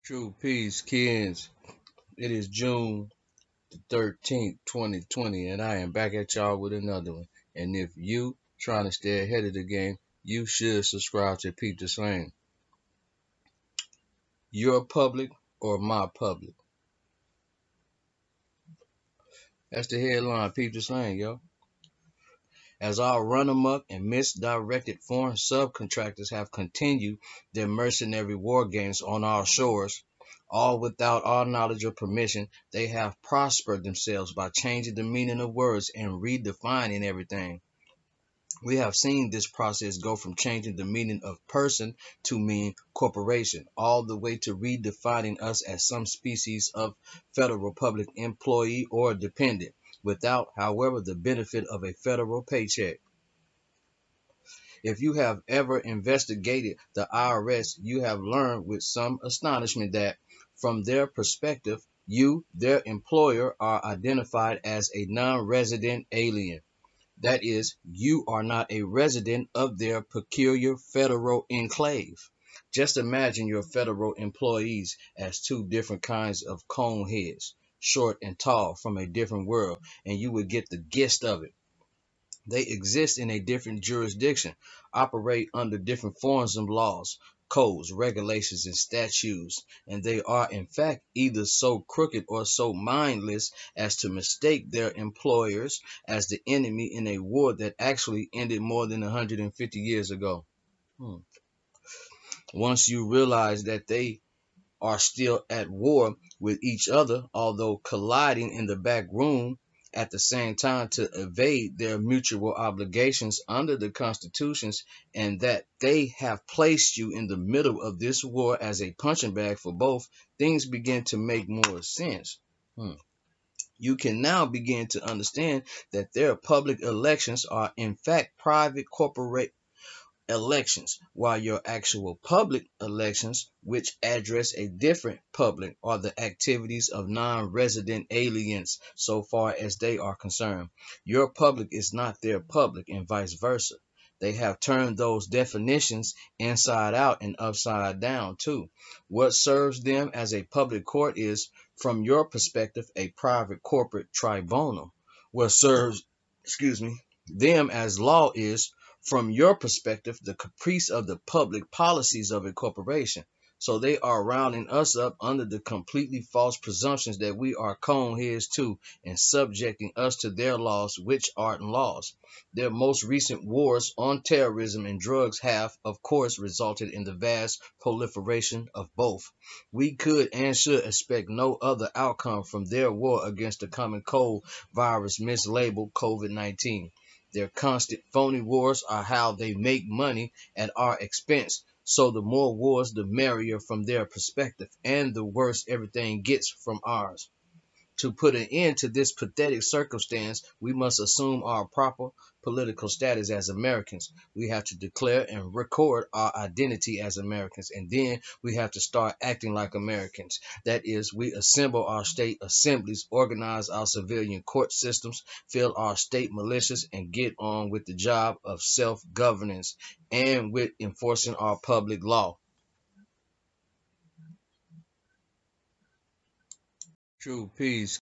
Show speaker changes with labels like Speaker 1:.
Speaker 1: True peace, kids. It is June the 13th, 2020, and I am back at y'all with another one. And if you trying to stay ahead of the game, you should subscribe to Peep the Slang. Your public or my public? That's the headline, Peep the Slang, yo. As our run amok and misdirected foreign subcontractors have continued their mercenary war games on our shores, all without our knowledge or permission, they have prospered themselves by changing the meaning of words and redefining everything. We have seen this process go from changing the meaning of person to mean corporation, all the way to redefining us as some species of federal public employee or dependent, without, however, the benefit of a federal paycheck. If you have ever investigated the IRS, you have learned with some astonishment that, from their perspective, you, their employer, are identified as a non-resident alien. That is, you are not a resident of their peculiar federal enclave. Just imagine your federal employees as two different kinds of cone heads, short and tall, from a different world, and you would get the gist of it. They exist in a different jurisdiction, operate under different forms of laws, codes, regulations, and statutes, and they are in fact either so crooked or so mindless as to mistake their employers as the enemy in a war that actually ended more than 150 years ago. Hmm. Once you realize that they are still at war with each other, although colliding in the back room at the same time to evade their mutual obligations under the constitutions, and that they have placed you in the middle of this war as a punching bag for both, things begin to make more sense. Hmm. You can now begin to understand that their public elections are in fact private corporate elections, while your actual public elections, which address a different public, are the activities of non-resident aliens so far as they are concerned. Your public is not their public, and vice versa. They have turned those definitions inside out and upside down too. What serves them as a public court is, from your perspective, a private corporate tribunal. What serves, them as law is, from your perspective, the caprice of the public policies of a corporation. So they are rounding us up under the completely false presumptions that we are coneheads too, and subjecting us to their laws, which aren't laws. Their most recent wars on terrorism and drugs have, of course, resulted in the vast proliferation of both. We could and should expect no other outcome from their war against the common cold virus mislabeled COVID-19. Their constant phony wars are how they make money at our expense. So the more wars, the merrier from their perspective, and the worse everything gets from ours. To put an end to this pathetic circumstance, we must assume our proper political status as Americans. We have to declare and record our identity as Americans, and then we have to start acting like Americans. That is, we assemble our state assemblies, organize our civilian court systems, fill our state militias, and get on with the job of self-governance and with enforcing our public law. True peace.